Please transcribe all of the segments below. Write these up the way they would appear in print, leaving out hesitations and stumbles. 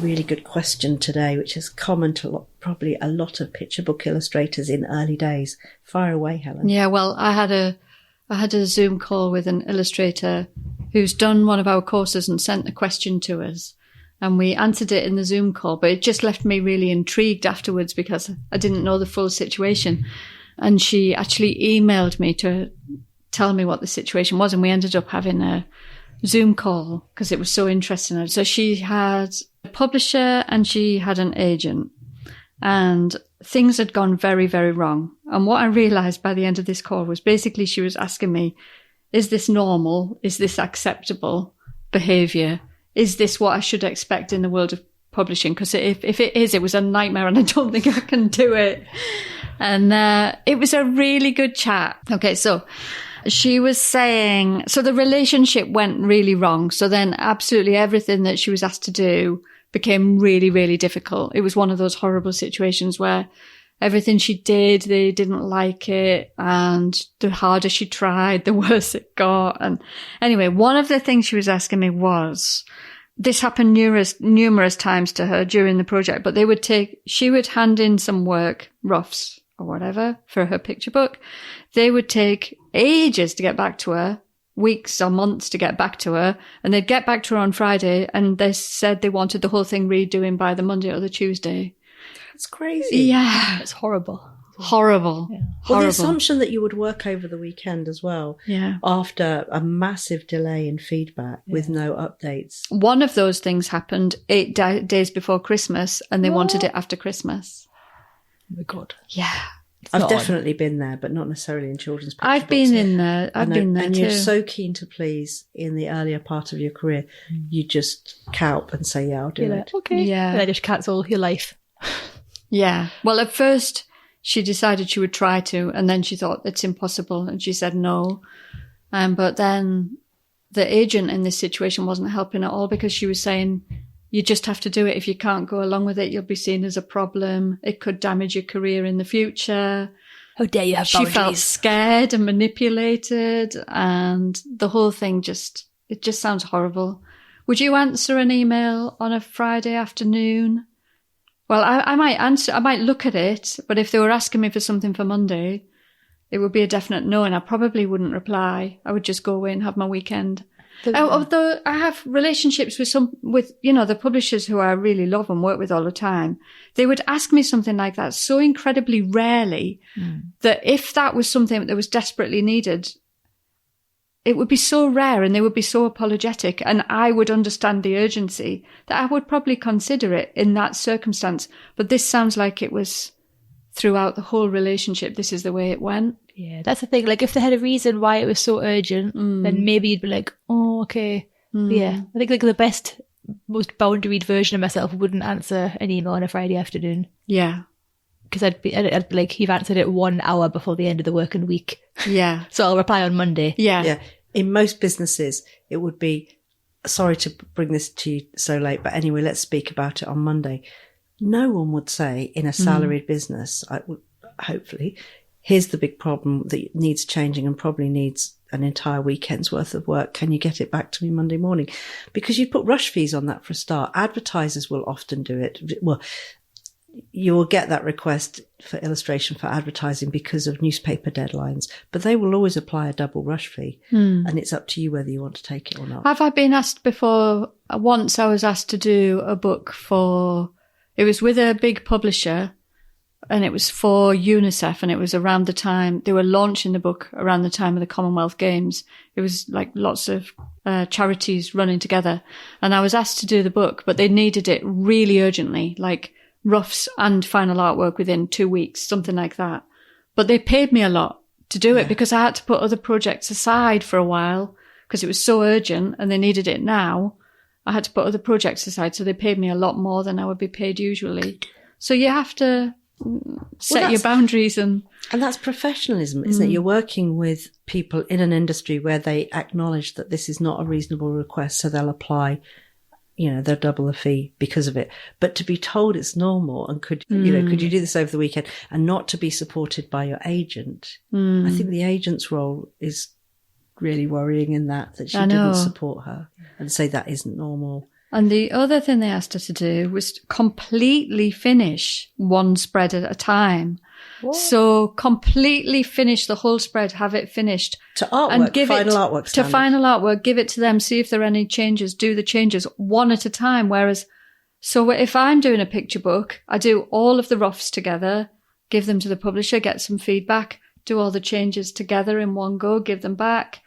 Really good question today, which is common to probably a lot of picture book illustrators in early days. Fire away, Helen. Yeah, well, I had a Zoom call with an illustrator who's done one of our courses and sent the question to us, and we answered it in the Zoom call, but it just left me really intrigued afterwards because I didn't know the full situation. And she actually emailed me to tell me what the situation was, and we ended up having a Zoom call because it was so interesting. So she had a publisher and she had an agent, and things had gone very, very wrong. And what I realized by the end of this call was basically she was asking me, is this normal? Is this acceptable behavior? Is this what I should expect in the world of publishing? Because if it is, it was a nightmare and I don't think I can do it. And it was a really good chat. Okay, so she was saying, so the relationship went really wrong. So then absolutely everything that she was asked to do became really, really difficult. It was one of those horrible situations where everything she did, they didn't like it. And the harder she tried, the worse it got. And anyway, one of the things she was asking me was, this happened numerous times to her during the project, but she would hand in some work, roughs or whatever, for her picture book. They would take ages to get back to her, weeks or months to get back to her, and they'd get back to her on Friday, and they said they wanted the whole thing redoing by the Monday or the Tuesday. That's crazy. Yeah. It's horrible. Horrible. Yeah. Well, Horrible. the assumption that you would work over the weekend as well, Yeah. after a massive delay in feedback with no updates. One of those things happened 8 days before Christmas, and they wanted it after Christmas. Oh my God. Yeah. I've definitely been there, but not necessarily in children's picture I've books. been in there. I've been there and too. you're so keen to please in the earlier part of your career, you just cowp and say, yeah, I'll do You're it. like, okay. Yeah. And then just cancel your life. Yeah. Well, at first she decided she would try to, and then she thought it's impossible, and she said no. But then the agent in this situation wasn't helping at all, because she was saying, you just have to do it. If you can't go along with it, you'll be seen as a problem. It could damage your career in the future. How dare you have She boundaries? felt scared and manipulated, and the whole thing it just sounds horrible. Would you answer an email on a Friday afternoon? Well, I might answer, I might look at it, but if they were asking me for something for Monday, it would be a definite no, and I probably wouldn't reply. I would just go away and have my weekend. Although I have relationships with the publishers who I really love and work with all the time, they would ask me something like that so incredibly rarely that if that was something that was desperately needed, it would be so rare and they would be so apologetic, and I would understand the urgency that I would probably consider it in that circumstance. But this sounds like it was throughout the whole relationship. This is the way it went. Yeah, that's the thing. Like, if they had a reason why it was so urgent, then maybe you'd be like, oh, okay. Yeah, I think like the best, most boundaried version of myself wouldn't answer an email on a Friday afternoon. Yeah. Because I'd be like, you've answered it 1 hour before the end of the working week. Yeah. So I'll reply on Monday. Yeah. Yeah. In most businesses, it would be, sorry to bring this to you so late, but anyway, let's speak about it on Monday. No one would say in a salaried business, hopefully, here's the big problem that needs changing and probably needs an entire weekend's worth of work. Can you get it back to me Monday morning? Because you put rush fees on that for a start. Advertisers will often do it. Well, you will get that request for illustration for advertising because of newspaper deadlines, but they will always apply a double rush fee, and it's up to you whether you want to take it or not. Have I been asked before? Once I was asked to do a book it was with a big publisher, and it was for UNICEF, and it was around the time they were launching the book, around the time of the Commonwealth Games. It was like lots of charities running together, and I was asked to do the book, but they needed it really urgently, like roughs and final artwork within 2 weeks, something like that. But they paid me a lot to do it because I had to put other projects aside for a while because it was so urgent and they needed it now. I had to put other projects aside, so they paid me a lot more than I would be paid usually. So you have to set your boundaries. And that's professionalism, isn't it? You're working with people in an industry where they acknowledge that this is not a reasonable request, so they'll apply, they'll double the fee because of it. But to be told it's normal and could you do this over the weekend, and not to be supported by your agent. I think the agent's role is really worrying in that she didn't support her and say that isn't normal. And the other thing they asked her to do was completely finish one spread at a time. What? So completely finish the whole spread, have it finished. To artwork, and give final artwork standard. To final artwork, give it to them, see if there are any changes, do the changes one at a time. Whereas, so if I'm doing a picture book, I do all of the roughs together, give them to the publisher, get some feedback, do all the changes together in one go, give them back.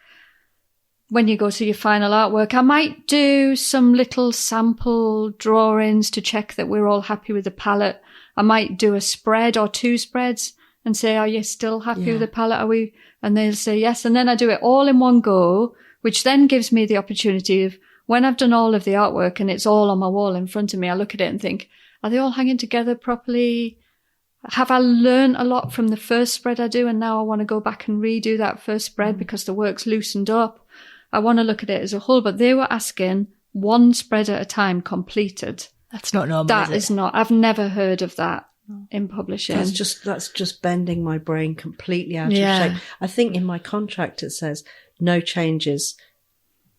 When you go to your final artwork, I might do some little sample drawings to check that we're all happy with the palette. I might do a spread or 2 spreads and say, are you still happy with the palette? Are we? And they'll say yes. And then I do it all in one go, which then gives me the opportunity of, when I've done all of the artwork and it's all on my wall in front of me, I look at it and think, are they all hanging together properly? Have I learned a lot from the first spread I do? And now I want to go back and redo that first spread because the work's loosened up. I want to look at it as a whole, but they were asking one spread at a time completed. That's not normal. That is not. I've never heard of that in publishing. That's just bending my brain completely out of shape. I think in my contract it says no changes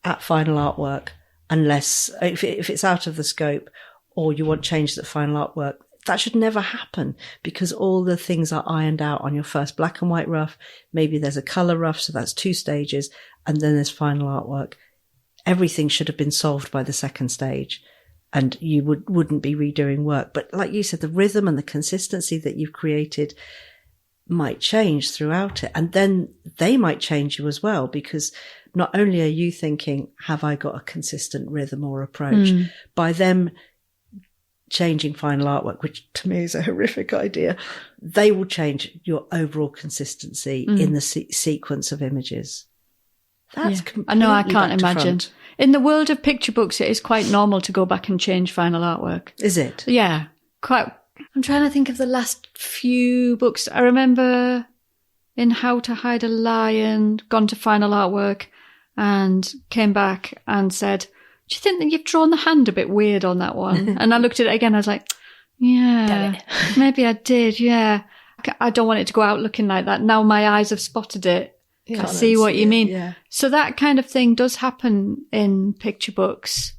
at final artwork unless if it's out of the scope or you want changes at final artwork. That should never happen because all the things are ironed out on your first black and white rough. Maybe there's a colour rough, so that's 2 stages, and then there's final artwork. Everything should have been solved by the second stage, and you wouldn't be redoing work. But like you said, the rhythm and the consistency that you've created might change throughout it, and then they might change you as well because not only are you thinking, have I got a consistent rhythm or approach? By them changing final artwork, which to me is a horrific idea, they will change your overall consistency in the sequence of images. That's completely I know, I can't back to imagine. front. In the world of picture books, it is quite normal to go back and change final artwork. Is it? Yeah, quite. I'm trying to think of the last few books. I remember in How to Hide a Lion, gone to final artwork and came back and said, do you think that you've drawn the hand a bit weird on that one? And I looked at it again. I was like, yeah, maybe I did. Yeah. I don't want it to go out looking like that. Now my eyes have spotted it. I see what you mean. Yeah. So that kind of thing does happen in picture books.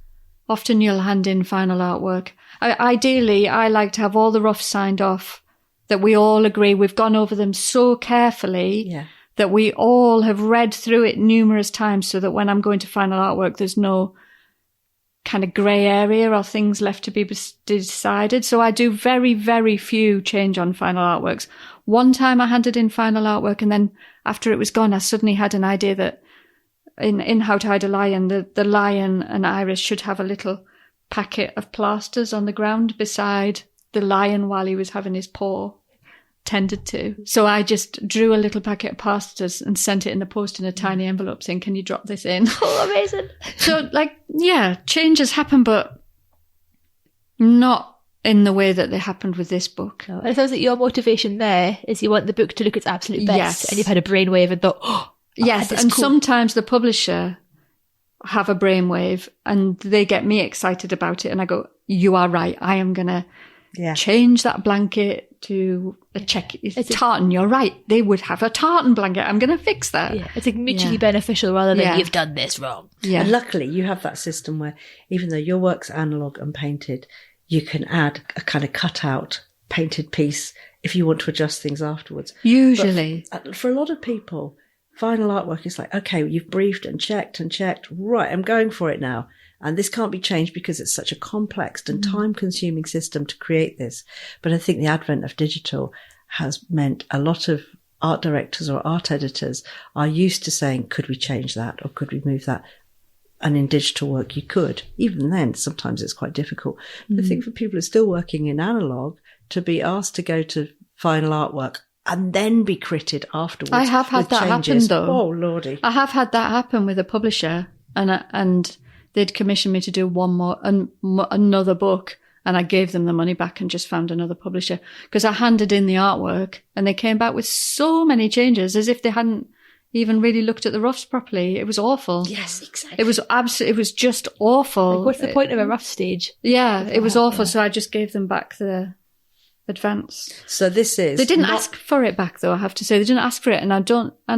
Often you'll hand in final artwork. Ideally, I like to have all the roughs signed off, that we all agree. We've gone over them so carefully that we all have read through it numerous times so that when I'm going to final artwork, there's no kind of grey area or things left to be decided. So I do very, very few change on final artworks. One time I handed in final artwork and then after it was gone, I suddenly had an idea that in How to Hide a Lion, the lion and Iris should have a little packet of plasters on the ground beside the lion while he was having his paw tended to. So I just drew a little packet of plasters and sent it in the post in a tiny envelope saying, can you drop this in? Oh, amazing. So changes happen, but not in the way that they happened with this book. No. And it sounds like your motivation there is you want the book to look its absolute best. Yes. And you've had a brainwave and thought, yes. And cool. Sometimes the publisher have a brainwave and they get me excited about it. And I go, you are right. I am going to change that blanket to a check. It's tartan. You're right. They would have a tartan blanket. I'm going to fix that. Yeah. It's like mutually beneficial rather than you've done this wrong. Yeah. And luckily you have that system where even though your work's analog and painted, you can add a kind of cutout painted piece if you want to adjust things afterwards. Usually. But for a lot of people, final artwork is like, okay, you've briefed and checked. Right, I'm going for it now. And this can't be changed because it's such a complex and time-consuming system to create this. But I think the advent of digital has meant a lot of art directors or art editors are used to saying, could we change that or could we move that? And in digital work, you could. Even then, sometimes it's quite difficult. I think for people who are still working in analog, to be asked to go to final artwork and then be critted afterwards. I have had that happen, though. Oh, Lordy. I have had that happen with a publisher, and they'd commissioned me to do one more, another book, And I gave them the money back and just found another publisher, because I handed in the artwork and they came back with so many changes as if they hadn't even really looked at the roughs properly. It was awful. Yes, exactly. It was just awful. Like, what's the point of a rough stage? Yeah, it was awful. So I just gave them back the advance. So this is... They didn't ask for it back, though, I have to say. They didn't ask for it. And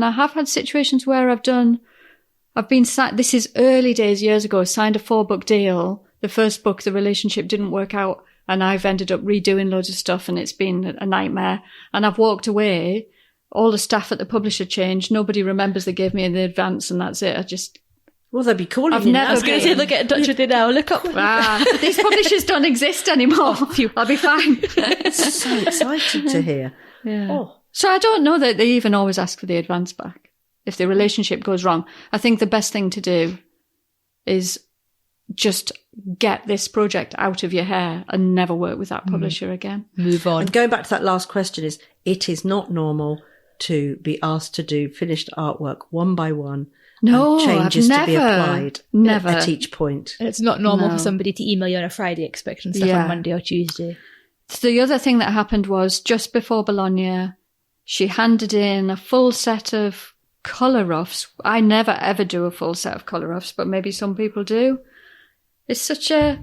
I have had situations where this is early days, years ago, signed a 4-book deal. The first book, the relationship didn't work out, and I've ended up redoing loads of stuff, and it's been a nightmare. And I've walked away. All the staff at the publisher changed. Nobody remembers they gave me the advance, and that's it. Well, they'll be calling I've you never now. I was going to say, look, get in touch with you now. Look up. These publishers don't exist anymore. I'll be fine. It's so exciting to hear. Yeah. Oh. So I don't know that they even always ask for the advance back if the relationship goes wrong. I think the best thing to do is just get this project out of your hair and never work with that publisher again. Move on. And going back to that last question, it is not normal to be asked to do finished artwork one by one. No, and changes I've to be applied never at each point. And it's not normal No. for somebody to email you on a Friday expecting stuff on Monday or Tuesday. So the other thing that happened was just before Bologna, she handed in a full set of colour roughs. I never ever do a full set of colour roughs, but maybe some people do. It's such a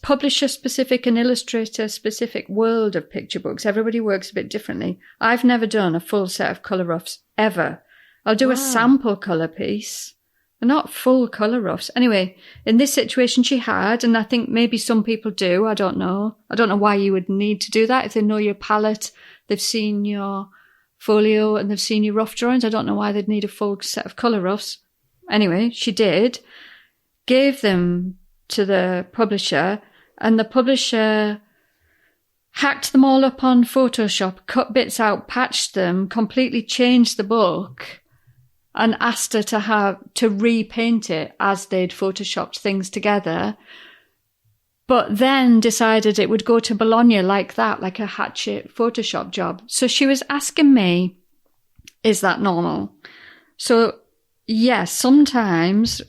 publisher-specific and illustrator-specific world of picture books. Everybody works a bit differently. I've never done a full set of colour roughs, ever. I'll do a sample colour piece, but not full colour roughs. Anyway, in this situation she had, and I think maybe some people do, I don't know. I don't know why you would need to do that. If they know your palette, they've seen your folio, and they've seen your rough drawings, I don't know why they'd need a full set of colour roughs. Anyway, she did. Gave them to the publisher, and the publisher hacked them all up on Photoshop, cut bits out, patched them, completely changed the book, and asked her to repaint it as they'd photoshopped things together, but then decided it would go to Bologna like that, like a hatchet Photoshop job. So she was asking me, is that normal? So yes, sometimes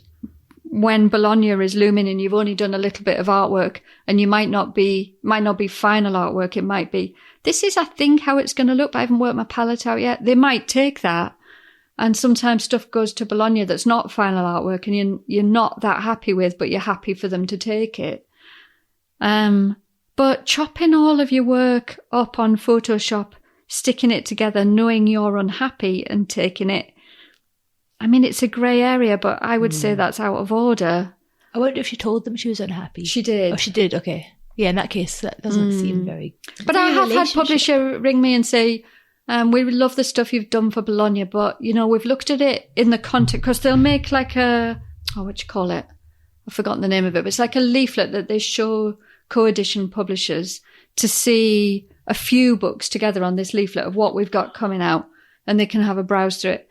when Bologna is looming and you've only done a little bit of artwork and you might not be final artwork, it might be, this is, I think, how it's going to look, but I haven't worked my palette out yet. They might take that. And sometimes stuff goes to Bologna that's not final artwork and you're not that happy with, but you're happy for them to take it. But chopping all of your work up on Photoshop, sticking it together, knowing you're unhappy and taking it, I mean, it's a grey area, but I would say that's out of order. I wonder if she told them she was unhappy. She did. Oh, she did, okay. Yeah, in that case, that doesn't seem very... But I have had publisher ring me and say, we love the stuff you've done for Bologna, but, we've looked at it in the context, because they'll make like what you call it? I've forgotten the name of it, but it's like a leaflet that they show co-edition publishers to see a few books together on this leaflet of what we've got coming out, and they can have a browse through it.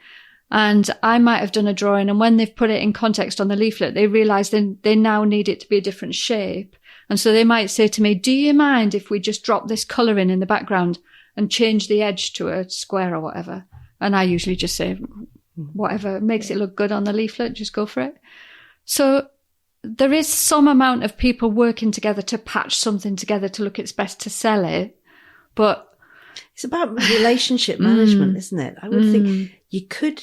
And I might have done a drawing, and when they've put it in context on the leaflet, they realise they now need it to be a different shape. And so they might say to me, do you mind if we just drop this colour in the background and change the edge to a square or whatever? And I usually just say, whatever makes it look good on the leaflet, just go for it. So there is some amount of people working together to patch something together to look its best to sell it. But it's about relationship management, isn't it? I would think you could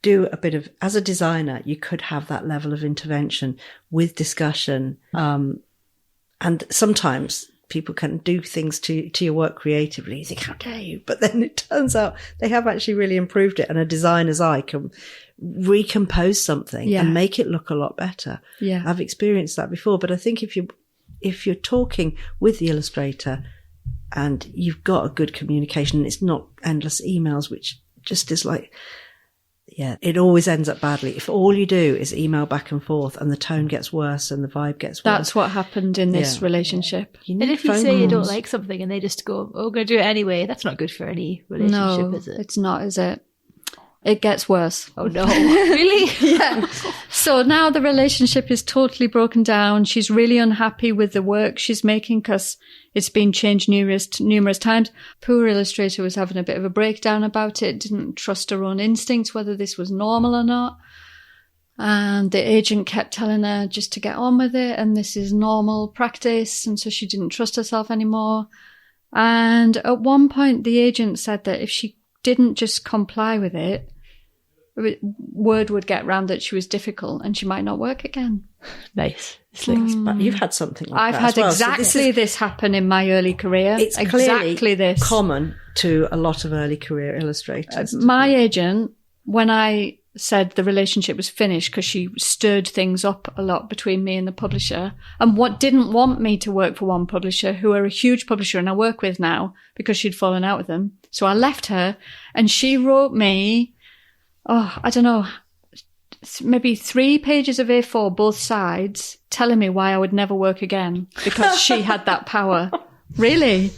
do a bit of, as a designer, you could have that level of intervention with discussion. And sometimes people can do things to your work creatively. You think, how dare you? But then it turns out they have actually really improved it, and a designer's eye can recompose something and make it look a lot better. Yeah. I've experienced that before. But I think if you're talking with the illustrator and you've got a good communication, it's not endless emails, which just is like, it always ends up badly. If all you do is email back and forth and the tone gets worse and the vibe gets worse. That's what happened in this relationship. And if you say you don't like something and they just go, we're going to do it anyway, that's not good for any relationship, is it? It's not, is it? It gets worse. Oh no. Really? Yeah. So now the relationship is totally broken down. She's really unhappy with the work she's making because it's been changed numerous times. Poor illustrator was having a bit of a breakdown about it, didn't trust her own instincts, whether this was normal or not. And the agent kept telling her just to get on with it, and this is normal practice, and so she didn't trust herself anymore. And at one point, the agent said that if she didn't just comply with it, word would get round that she was difficult and she might not work again. Nice. But you've had something like I've that had as well. exactly this happen in my early career. It's exactly clearly this. common to a lot of early career illustrators. My agent, when I said the relationship was finished because she stirred things up a lot between me and the publisher, and what didn't want me to work for one publisher who are a huge publisher and I work with now because she'd fallen out with them. So I left her, and she wrote me, I don't know, maybe 3 pages of A4, both sides, telling me why I would never work again because she had that power. Really?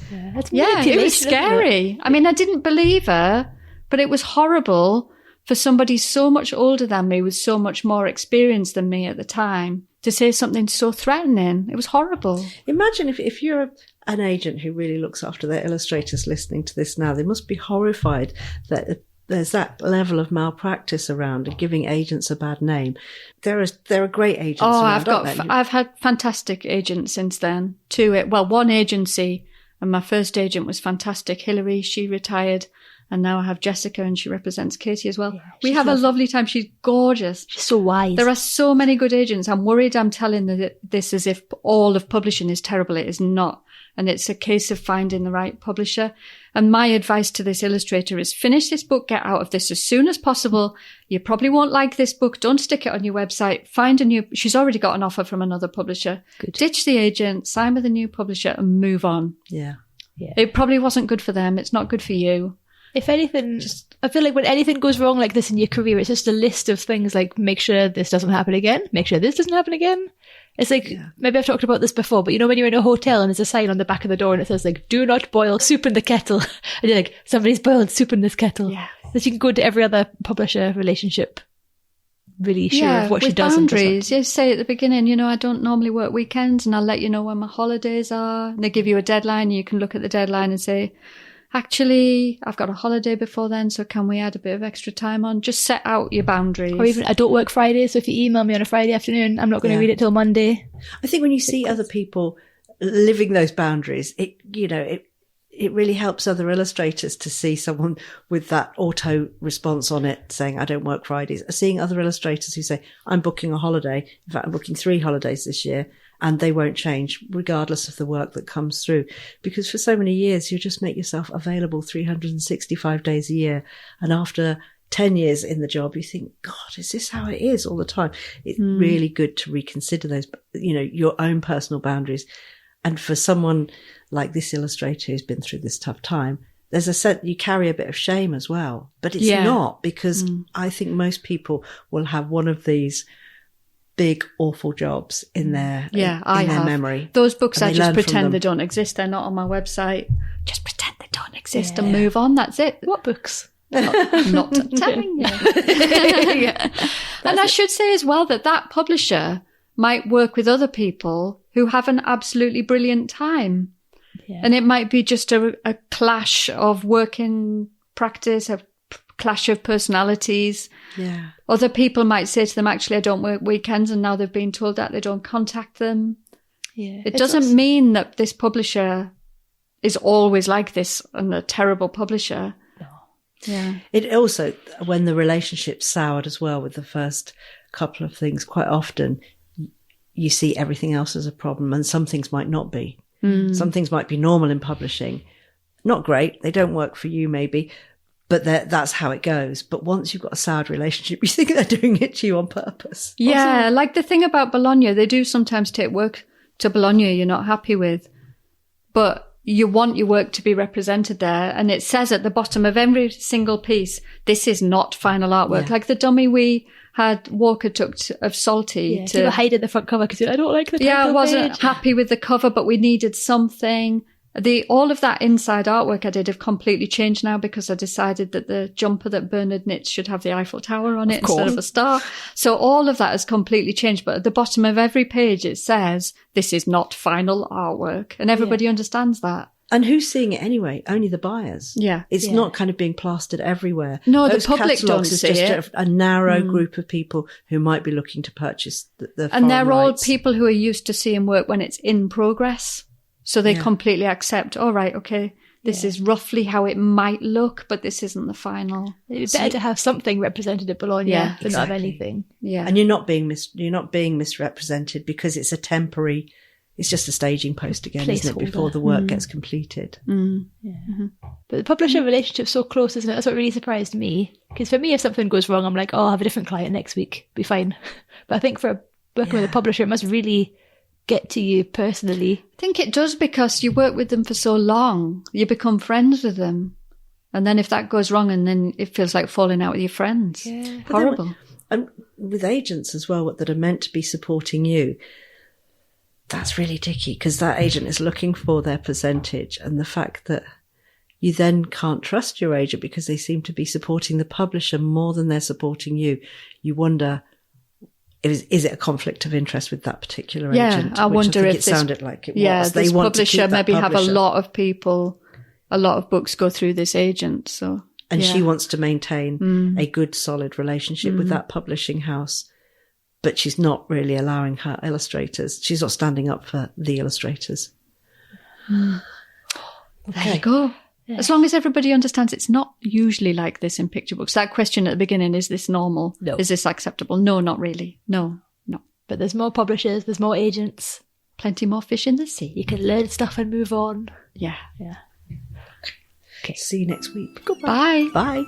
Yeah, it was scary. I mean, I didn't believe her, but it was horrible for somebody so much older than me with so much more experience than me at the time to say something so threatening. It was horrible. Imagine if you're an agent who really looks after their illustrators listening to this now, they must be horrified that there's that level of malpractice around and giving agents a bad name. There are great agents around. I've had fantastic agents since then. One agency, and my first agent was fantastic. Hillary, she retired, and now I have Jessica, and she represents Katie as well. Yeah, we have a lovely time. She's gorgeous. She's so wise. There are so many good agents. I'm worried I'm telling this as if all of publishing is terrible. It is not. And it's a case of finding the right publisher. And my advice to this illustrator is finish this book, get out of this as soon as possible. You probably won't like this book. Don't stick it on your website. Find a new, she's already got an offer from another publisher. Good. Ditch the agent, sign with a new publisher and move on. Yeah. It probably wasn't good for them. It's not good for you. If anything, I feel like when anything goes wrong like this in your career, it's just a list of things like make sure this doesn't happen again, make sure this doesn't happen again. It's like, maybe I've talked about this before, but you know when you're in a hotel and there's a sign on the back of the door and it says like, do not boil soup in the kettle. And you're like, somebody's boiled soup in this kettle. Yeah. So you can go to every other publisher relationship really sure of what she does and doesn't. You say at the beginning, I don't normally work weekends and I'll let you know when my holidays are. And they give you a deadline. You can look at the deadline and say, actually, I've got a holiday before then, so can we add a bit of extra time on? Just set out your boundaries. Or even, I don't work Fridays, so if you email me on a Friday afternoon, I'm not going to read it till Monday. I think when you see other people living those boundaries, it really helps other illustrators to see someone with that auto response on it saying, I don't work Fridays. Seeing other illustrators who say, I'm booking a holiday. In fact, I'm booking 3 holidays this year. And they won't change regardless of the work that comes through. Because for so many years, you just make yourself available 365 days a year. And after 10 years in the job, you think, God, is this how it is all the time? It's really good to reconsider those, your own personal boundaries. And for someone like this illustrator who's been through this tough time, there's a sense you carry a bit of shame as well. But it's not, because I think most people will have one of these big, awful jobs in their memory. Those books I just pretend they don't exist. They're not on my website. Just pretend they don't exist and move on. That's it. What books? Not telling you. And I should say as well that publisher might work with other people who have an absolutely brilliant time. Yeah. And it might be just a clash of working practice, a clash of personalities. Yeah. Other people might say to them, actually, I don't work weekends, and now they've been told that they don't contact them. Yeah. It doesn't mean that this publisher is always like this and a terrible publisher. No. Yeah. It also, when the relationship's soured as well with the first couple of things, quite often you see everything else as a problem, and some things might not be. Some things might be normal in publishing. Not great. They don't work for you maybe, but that's how it goes. But once you've got a soured relationship, you think they're doing it to you on purpose. Yeah, also, like the thing about Bologna, they do sometimes take work to Bologna you're not happy with, but you want your work to be represented there. And it says at the bottom of every single piece, this is not final artwork. Yeah. Like the dummy we had Walker took of Salty. You were hiding the front cover because I don't like the title I wasn't page. Happy with the cover, but we needed something. All of that inside artwork I did have completely changed now because I decided that the jumper that Bernard knits should have the Eiffel Tower on it instead of a star. So all of that has completely changed. But at the bottom of every page, it says, this is not final artwork. And everybody understands that. And who's seeing it anyway? Only the buyers. Yeah. It's not kind of being plastered everywhere. No, Those the public don't catalogues is see just it. a narrow group of people who might be looking to purchase the And they're all rights. people who are used to seeing work when it's in progress. So they completely accept, all right, okay, this is roughly how it might look, but this isn't the final. It's better to have something represented at Bologna than not have anything. Yeah. And you're not being misrepresented because it's a temporary. It's just a staging post again, isn't it? Before the work gets completed. But the publisher relationship's so close, isn't it? That's what really surprised me. Because for me, if something goes wrong, I'm like, oh, I'll have a different client next week. Be fine. But I think for working with a publisher, it must really get to you personally. I think it does because you work with them for so long. You become friends with them. And then if that goes wrong, and then it feels like falling out with your friends. Yeah. Horrible. And with agents as well, that are meant to be supporting you, that's really tricky because that agent is looking for their percentage, and the fact that you then can't trust your agent because they seem to be supporting the publisher more than they're supporting you. You wonder, is it a conflict of interest with that particular agent? I wonder if it sounded like it was. Yeah, They this want to publisher keep that maybe have a publisher. lot of people, a lot of books go through this agent. So And she wants to maintain a good, solid relationship with that publishing house. But she's not really allowing her illustrators. She's not standing up for the illustrators. There you go. Yeah. As long as everybody understands it's not usually like this in picture books. That question at the beginning, is this normal? No. Is this acceptable? No, not really. No. But there's more publishers, there's more agents. Plenty more fish in the sea. You can learn stuff and move on. Yeah. Yeah. Okay. See you next week. Goodbye. Bye.